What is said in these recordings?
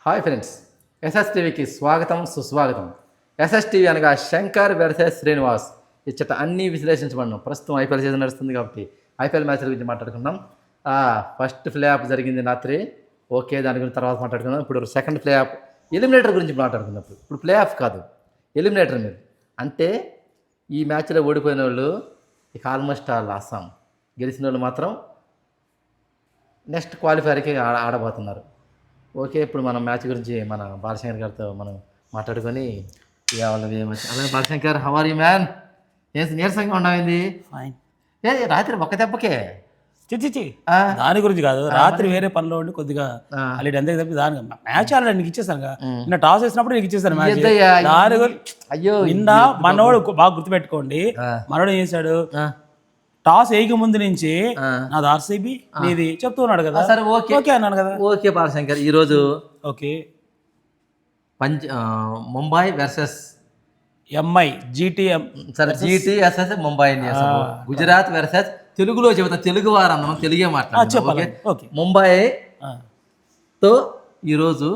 Hi friends, ఎస్ఎస్టీవీకి స్వాగతం సుస్వాగతం. SSTV అనగా శంకర్ వర్సెస్ శ్రీనివాస్ ఇచ్చట అన్నీ విశ్లేషించబడినాం. ప్రస్తుతం ఐపీఎల్ సీజన్ నడుస్తుంది కాబట్టి ఐపీఎల్ మ్యాచ్ల గురించి మాట్లాడుకుందాం. ఫస్ట్ ప్లే ఆఫ్ జరిగింది రాత్రి, ఓకే, దాని గురించి తర్వాత మాట్లాడుకుందాం. ఇప్పుడు సెకండ్ ప్లే ఆఫ్ ఎలిమినేటర్ గురించి మాట్లాడుకున్నప్పుడు ఇప్పుడు ప్లే ఆఫ్ కాదు, ఎలిమినేటర్ మీద. అంటే ఈ మ్యాచ్లో ఓడిపోయిన వాళ్ళు ఇక ఆల్మోస్ట్ ఆల్ అస్సాం, గెలిచిన వాళ్ళు మాత్రం నెక్స్ట్ క్వాలిఫైర్కి ఆడబోతున్నారు. ఓకే, ఇప్పుడు మనం మ్యాచ్ గురించి మన బాలశంకర్ గారితో మనం మాట్లాడుకొని అలాగే Balashankar, how are you man? నీరసంగా ఉండమైంది రాత్రి ఒక్క దెబ్బకే? చిచ్చి దాని గురించి కాదు, రాత్రి వేరే పనిలో ఉండి కొద్దిగా అల్లి అందరికి తప్పి దాని మ్యాచ్ ఆల్రెడీ నీకు ఇచ్చేసాను కదా, నిన్న టాస్ వేసినప్పుడు నీకు ఇచ్చేసాను మ్యాచ్. దాని అయ్యో, నిన్న మనోడు బాగా గుర్తుపెట్టుకోండి, మనోడు ఏం చేశాడు, టాస్ వేయక ముందు నుంచి నాది ఆర్సీబీ నీది చెప్తూ ఉన్నాడు కదా. సరే, ఓకే ఓకే అన్నాను కదా. ఓకే బాలశంకర్, ఈరోజు okay Mumbai versus MI GTM, సరే GT versus Mumbai Indians, Gujarat versus, తెలుగులో చెబుతా, తెలుగు వారు అన్నాం, తెలుగే మాట్లాడాలి. గుజరాత్తో ఈరోజు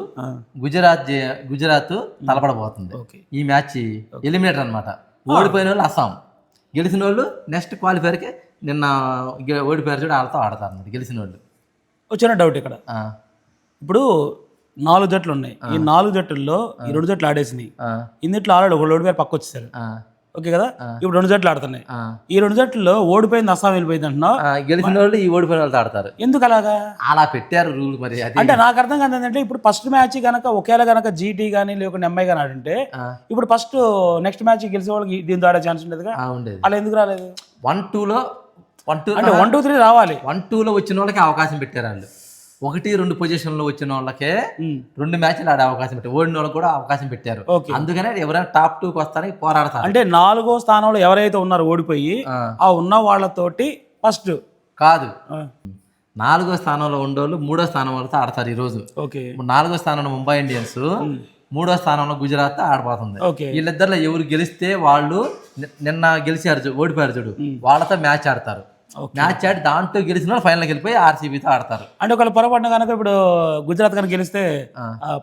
గుజరాత్ తలపడబోతుంది. ఈ మ్యాచ్ ఎలిమినేటర్ అనమాట. ఓడిపోయిన వాళ్ళు అస్సాం, గెలిచిన వాళ్ళు నెక్స్ట్ క్వాలిఫైర్కి నిన్న ఓడిపోయారు చూడు, వాళ్ళతో ఆడతారు అన్నమాట గెలిచిన వాళ్ళు. వచ్చిన డౌట్ ఇక్కడ, ఇప్పుడు 4 జట్లు ఉన్నాయి, ఈ 4 జట్టుల్లో ఈ 2 జట్లు ఆడేసినాయి, ఇందుట్లో ఆడాడు ఒకళ్ళు ఓడిపోయి పక్క వచ్చేసారు. ఓకే కదా, ఇప్పుడు 2 జట్లు ఆడుతున్నాయి, ఈ 2 జట్లలో ఓడిపోయింది అస్సాం వెళ్ళిపోయింది అంటున్నావు, గెలిచిన వాళ్ళు ఈ ఓడిపోయిన వాళ్ళతో ఆడతారు. ఎందుకు అలాగా అలా పెట్టారు రూల్ మరి. అంటే నాకు అర్థం కాదు ఏంటంటే, ఇప్పుడు ఫస్ట్ మ్యాచ్ కనుక ఒకేలా కనుక జీటీ కానీ లేకుంటే ఎంఐ కానీ ఆడుంటే ఇప్పుడు ఫస్ట్ నెక్స్ట్ మ్యాచ్ గెలిచే వాళ్ళకి దీంతో ఆడే ఛాన్స్ ఉండేదిగా, అలా ఎందుకు రాలేదు? 1-2లో అంటే 1-2-3 రావాలి. 1-2లో వచ్చిన వాళ్ళకి అవకాశం పెట్టారు వాళ్ళు. 1-2 పొజిషన్లో వచ్చిన వాళ్ళకే 2 మ్యాచ్లు ఆడే అవకాశం పెట్టారు, ఓడిన వాళ్ళకి కూడా అవకాశం పెట్టారు. అందుకనే ఎవరైనా టాప్ 2కి వస్తారని పోరాడతారు. అంటే 4వ స్థానంలో ఎవరైతే ఉన్నారో ఓడిపోయి ఆ ఉన్న వాళ్ళతోటి ఫస్ట్ కాదు, 4వ స్థానంలో ఉండేవాళ్ళు 3వ స్థానం వాళ్ళతో ఆడతారు ఈరోజు. 4వ స్థానంలో ముంబై ఇండియన్స్, 3వ స్థానంలో గుజరాత్ ఆడబోతుంది. వీళ్ళిద్దరిలో ఎవరు గెలిస్తే వాళ్ళు నిన్న గెలిచారు ఓడిపోయారు చూడు, వాళ్ళతో మ్యాచ్ ఆడతారు. మ్యాచ్ ఆడి దాంట్లో గెలిచిన వాళ్ళు ఫైనల్కి వెళ్ళిపోయి ఆర్సీబీతో ఆడతారు. అంటే ఒకళ్ళు పొరపాటున కనుక ఇప్పుడు గుజరాత్ కనుక గెలిస్తే,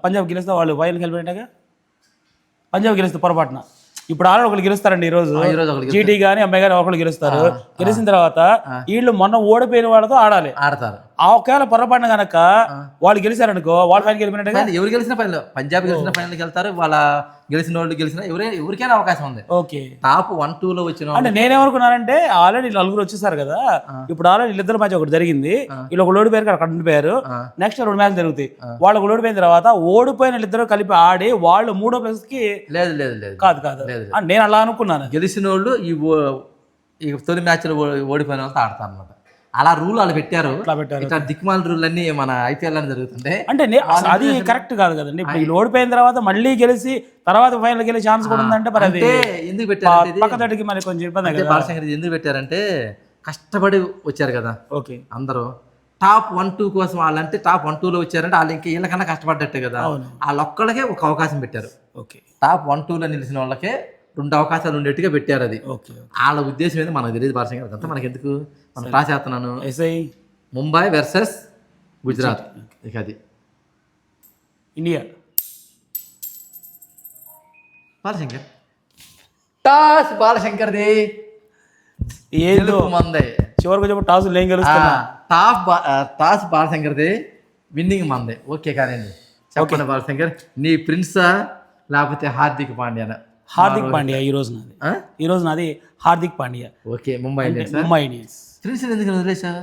పంజాబ్ గెలిస్తే వాళ్ళు ఫైనల్కి వెళ్ళిపోయినాక, పంజాబ్ గెలిస్తే పొరపాటున ఇప్పుడు ఆల్రెడీ ఒకళ్ళు గెలుస్తారండి ఈరోజు, జీటీ కానీ ఎంఐ కానీ ఒకళ్ళు గెలుస్తారు. గెలిచిన తర్వాత వీళ్ళు మొన్న ఓడిపోయిన వాళ్ళతో ఆడతారు. ఆ ఒకవేళ పొరపాటున కనుక వాళ్ళు గెలిచారనుకో, వాళ్ళు ఫైనల్ వెళ్ళిపోయినట్టుగా. ఎవరు గెలిచిన ఫైనల్, పంజాబ్ గెలిచిన ఫైనల్కి వెళ్తారు, వాళ్ళ గెలిచిన వాళ్ళు గెలిచిన ఎవరికైనా అవకాశం ఉంది. ఓకే, టాప్ 1-2లో వచ్చిన అంటే నేనేమనుకున్నానంటే ఆల్రెడీ 4 వచ్చేసారు కదా, ఇప్పుడు ఆల్రెడీ వీళ్ళిద్దరు మ్యాచ్ ఒకటి జరిగింది, వీళ్ళు ఒక ఓడిపోయారు అక్కడ ఉండిపోయారు, నెక్స్ట్ 2 మ్యాచ్ జరుగుతాయి, వాళ్ళు ఒక ఓడిపోయిన తర్వాత ఓడిపోయిన వీళ్ళిద్దరు కలిపి ఆడి వాళ్ళు 3వ ప్లేస్ కి. లేదు కాదు నేను అలా అనుకున్నాను. గెలిచిన వాళ్ళు ఈ తొలి మ్యాచ్లో ఓడిపోయిన వాళ్ళతో ఆడతారు అన్నమాట. అలా రూల్ వాళ్ళు పెట్టారు. ఇట్లా దిక్మాల రూల్ అన్ని మన ఐపీఎల్ అని జరుగుతుంటే అంటే అది కరెక్ట్ కాదు కదండి. ఇప్పుడు ఓడిపోయిన తర్వాత మళ్ళీ గెలిచి తర్వాత ఫైనల్ గెలిచే ఛాన్స్ కూడా ఉందంటే మరి అది ఎందుకు పెట్టారు? పక్కదటికి మరి కొంచెం ఇబ్బంది. బాలశంకర్ ఎందుకు పెట్టారంటే, కష్టపడి వచ్చారు కదా ఓకే, అందరూ టాప్ 1-2 కోసం. వాళ్ళంటే టాప్ 1-2లో వచ్చారంటే వాళ్ళు ఇంకా వీళ్ళకన్నా కష్టపడ్డట్టే కదా, వాళ్ళొక్కళ్ళకే ఒక అవకాశం పెట్టారు. ఓకే, టాప్ 1-2లో నిలిచిన వాళ్ళకే 2 అవకాశాలు ఉండేట్టుగా పెట్టారు. అది వాళ్ళ ఉద్దేశం ఏంది మనకు తెలియదు బాలశంకర్, అంతా మనకి ఎందుకు, మనం రాసేస్తున్నాను. ముంబై వర్సెస్ గుజరాత్, ఇక అది ఇండియా. బాలశంకర్ టాస్ బాలశంకర్ది ఏదో మందే, చివరికి చెప్పు టాస్ లేం గెలుస్తున్నా, టాస్ బాలశంకర్ది, విన్నింగ్ మందే. ఓకే కానండి, చెప్పండి బాలశంకర్, నీ ప్రిన్సా లేకపోతే హార్దిక్ పాండ్యానా? హార్దిక్ పాండ్యా ఈ రోజు నాది Hardik Pandya. Okay, Mumbai Indians. Prince ఎందుకు వదిలేసా?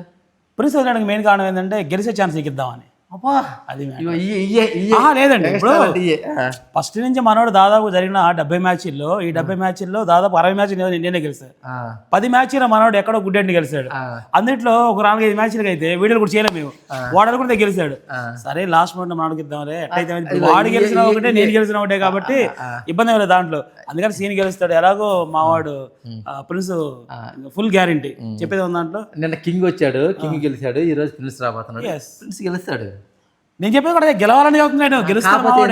ప్రిన్స్ వదిలేడానికి మెయిన్ కారణం ఏంటంటే గెలిచే ఛాన్స్ ఇద్దామని. అది లేదండి, ఇప్పుడు ఫస్ట్ నుంచి మనోడు దాదాపు జరిగిన 70 మ్యాచ్ల్లో, ఈ 70 మ్యాచ్ల్లో దాదాపు 60 మ్యాచ్లు నేనే గెలిచాడు. 10 మ్యాచ్లో మనోడు ఎక్కడో గుడ్డెండి గెలిచాడు. అందుట్లో ఒక 4-5 మ్యాచ్లకి అయితే వీడియోలు కూడా చేయలేము మేము, వాడు కూడా గెలిచాడు. సరే లాస్ట్ మూమెంట్ మనోడికి ఇద్దాంలే, ఎట్లయితే వాడు గెలిచిన ఒకటే నేను గెలిచిన ఒకటే కాబట్టి ఇబ్బంది లేదు దాంట్లో. అందుకని సీన్ గెలుస్తాడు, ఎలాగో మావాడు ప్రిన్స్ ఫుల్ గ్యారంటీ చెప్పేది ఉంది దాంట్లో. నిన్న కింగ్ వచ్చాడు, కింగ్ గెలిచాడు, ఈ రోజు ప్రిన్స్ రాబోతున్నాడు, ప్రిన్స్ గెలుస్తాడు. నేను చెప్పేది కూడా గెలవాలని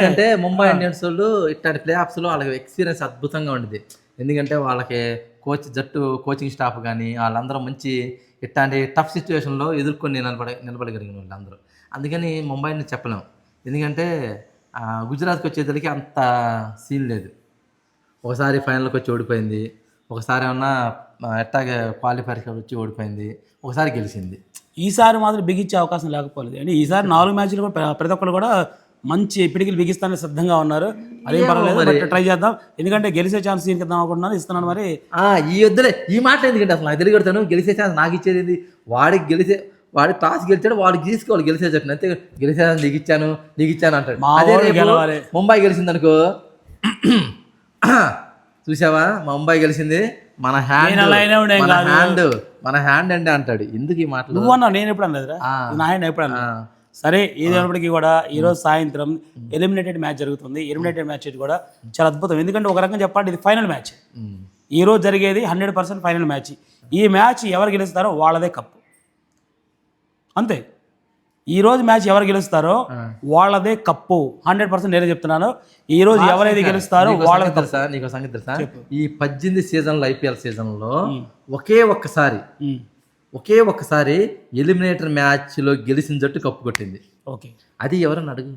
అంటే ముంబై ఇండియన్స్ వాళ్ళు ఇట్లాంటి ప్లే ఆఫ్స్లో వాళ్ళకి ఎక్స్పీరియన్స్ అద్భుతంగా ఉండేది. ఎందుకంటే వాళ్ళకి కోచింగ్ స్టాఫ్ కానీ వాళ్ళందరూ మంచి ఇట్లాంటి టఫ్ సిచ్యువేషన్లో ఎదుర్కొని నిలబడగలిగిన వాళ్ళు అందరూ. అందుకని ముంబైని చెప్పలేము, ఎందుకంటే గుజరాత్కి వచ్చేసరికి అంత సీన్ లేదు. ఒకసారి ఫైనల్కి వచ్చి ఓడిపోయింది, ఒకసారి ఏమన్నా ఎట్టాగే క్వాలిఫైర్కి వచ్చి ఓడిపోయింది, ఒకసారి గెలిచింది. ఈసారి మాత్రం బిగించే అవకాశం లేకపోలేదు అంటే ఈసారి 4 మ్యాచ్లు కూడా ప్రతి ఒక్కరు కూడా మంచి పిడికిలు బిగిస్తానికి సిద్ధంగా ఉన్నారు. అదేం పర్వాలేదు, బట్ ట్రై చేద్దాం. ఎందుకంటే గెలిచే ఛాన్స్ ఇద్దాం అనుకుంటున్నాను, ఇస్తున్నాను. మరి ఈ వద్దులే ఈ మాట ఎందుకంటే అసలు నాకు తెలియగడతాను. గెలిచే ఛాన్స్ నాకు ఇచ్చేది వాడి టాస్ గెలిచాడు, వాడికి తీసుకోవాలి గెలిచే చెప్పిన అంతే. గెలిచే ఛాన్స్ నీకు ఇచ్చాను అంటాడు. అదే గెలవాలి. ముంబై గెలిచింది అనుకో, చూసావా ముంబై గెలిచింది మన హ్యాండ్ అండి అంటాడు. ఎందుకు ఈ మాటలు నువ్వు అన్నావు, నేను ఎప్పుడు అనలేదురా, నా హ్యాండ్ ఎప్పుడు అన్నా. సరే ఏదైనప్పటికీ కూడా ఈరోజు సాయంత్రం ఎలిమినేటెడ్ మ్యాచ్ జరుగుతుంది. ఎలిమినేటెడ్ మ్యాచ్ కూడా చాలా అద్భుతం. ఎందుకంటే ఒక రకంగా చెప్పాలంటే ఇది ఫైనల్ మ్యాచ్. ఈ రోజు జరిగేది 100% ఫైనల్ మ్యాచ్. ఈ మ్యాచ్ ఎవరు గెలుస్తారో వాళ్ళదే కప్పు, అంతే. ఈ రోజు మ్యాచ్ ఎవరు గెలుస్తారో వాళ్ళదే కప్పు. 100% నేనే చెప్తున్నాను. ఈ రోజు ఎవరైతే గెలుస్తారో వాళ్ళదే తెలుసా. నీకు సంగతి తెలుసా, ఈ 18 సీజన్లో ఐపీఎల్ సీజన్లో ఒకే ఒక్కసారి ఎలిమినేటర్ మ్యాచ్లో గెలిచిన జట్టు కప్పు కొట్టింది. ఓకే, అది ఎవరన్నా అడుగు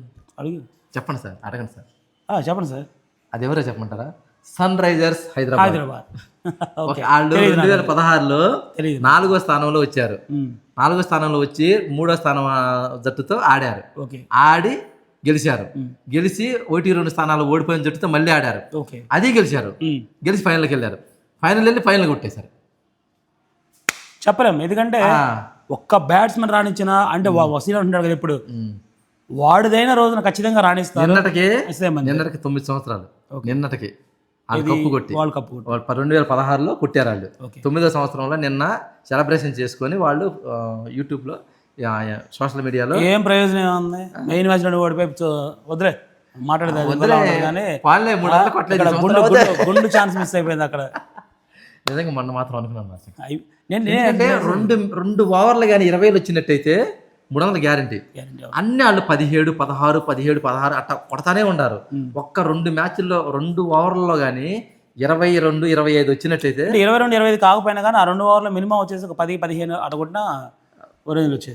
చెప్పండి సార్. చెప్పండి సార్. అది ఎవరో చెప్పమంటారా? Sunrisers Hyderabad. వాళ్ళు 2016లో 4వ స్థానంలో వచ్చారు. 4వ స్థానంలో వచ్చి 3వ స్థానం జట్టుతో ఆడారు. ఆడి గెలిచారు. గెలిచి 1-2 స్థానాలు ఓడిపోయిన జట్టుతో మళ్ళీ ఆడారు. అది గెలిచారు. గెలిచి ఫైనల్కి వెళ్ళారు. వెళ్ళి ఫైనల్ కొట్టేశారు. చెప్పలేము, ఎందుకంటే ఒక్క బ్యాట్స్మెన్ రాణించిన అంటే వసీలా ఉంటాడు కదా, ఇప్పుడు వాడిదైన రోజున ఖచ్చితంగా రాణిస్తారు. నిన్నటికి 9 సంవత్సరాలు. నిన్నటికి కప్పు కొట్టి వాళ్ళు 2016లో కొట్టారు. వాళ్ళు 9వ సంవత్సరంలో నిన్న సెలబ్రేషన్ చేసుకొని వాళ్ళు యూట్యూబ్లో సోషల్ మీడియాలో ఏం ప్రయోజనం ఏముంది? మెయిన్ మ్యాచ్ లో ఓడిపోయి వదిలే మాట్లాడదు, గుండు ఛాన్స్ మిస్ అయిపోయింది అక్కడ. నిజంగా మొన్న మాత్రం అనుకున్నాను. ఎందుకంటే 2 ఓవర్లు కానీ 20 వచ్చినట్టయితే 300 గ్యారంటీ. అన్ని వాళ్ళు 17, 16, 17, 16 అట్లా కొడతానే ఉన్నారు. ఒక్క 2 మ్యాచ్ల్లో 2 ఓవర్లలో కానీ 22, 25 వచ్చినట్టయితే 22, 25 కాకపోయినా కానీ ఆ 2 ఓవర్లో మినిమం వచ్చేసి ఒక 10, 15 అట్లా కొట్టినా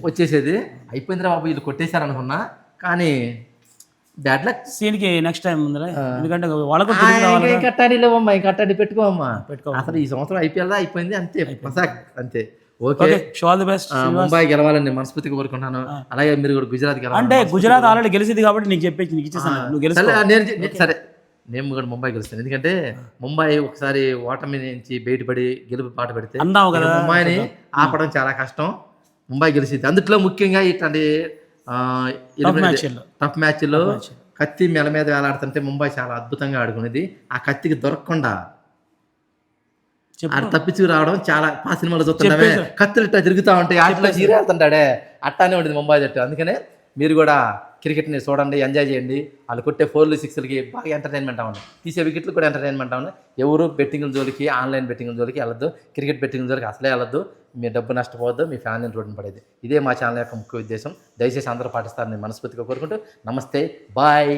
వచ్చేసేది. అయిపోయిందిరా బాబు వీళ్ళు కొట్టేశారు అనుకున్నా, కానీ బ్యాడ్ లక్. సీన్కి నెక్స్ట్ టైం ఉందిరా, ఎందుకంటే వాళ్ళకు కట్టాడి పెట్టుకోమ్మా. అసలు ఈ సంవత్సరం ఐపీఎల్ అయిపోయింది అంతే, అంతే. Okay, all the best. Mumbai గెలవాలని నేను మనస్ఫూర్తిగా కోరుకుంటున్నాను. అలాగే మీరు కూడా గుజరాత్ గెలవాలి. అంటే గుజరాత్ ఆల్రెడీ గెలిచింది కాబట్టి నీకు చెప్పేసి నీకు ఇచ్చేసాను, నువ్వు గెలుస్తా. సరే నేను కూడా ముంబై గెలుస్తాను. ఎందుకంటే ముంబై ఒకసారి ఓటమి నుంచి బయటపడి గెలుపు పాట పెడితే ముంబైని ఆపడం చాలా కష్టం. ముంబై గెలిచింది. అందుట్లో ముఖ్యంగా ఇట్లాంటి టఫ్ మ్యాచ్లో కత్తి మెల మీద వేలాడుతుంటే ముంబై చాలా అద్భుతంగా ఆడుకునేది. ఆ కత్తికి దొరకకుండా తప్పించుకు రావడం చాలా సినిమాలో చూస్తుంటామే. కత్తులు ఇట్లా తిరుగుతూ ఉంటాయి, ఆటలో చీరేళ్తుంటాడే, అట్టానే ఉంటుంది ముంబై జట్టు. అందుకనే మీరు కూడా క్రికెట్ని చూడండి, ఎంజాయ్ చేయండి. వాళ్ళు కొట్టే 4, 6కి బాగా ఎంటర్టైన్మెంట్ అవ్వండి. తీసే వికెట్లు కూడా ఎంటర్టైన్మెంట్ అవ్వండి. ఎవరు బెట్టింగ్ల జోలికి, ఆన్లైన్ బెట్టింగ్ల జోలికి వెళ్ళొద్దు. క్రికెట్ బెట్టింగ్ల జోలికి అసలే వెళ్ళొద్దు. మీ డబ్బు నష్టపోవద్దు, మీ ఫ్యామిలీని రోడ్డున పడేది. ఇదే మా ఛానల్ యొక్క ముఖ్య ఉద్దేశం. దయచేసి అందరూ పాటిస్తారని మనస్ఫూర్తిగా కోరుకుంటూ నమస్తే, బాయ్.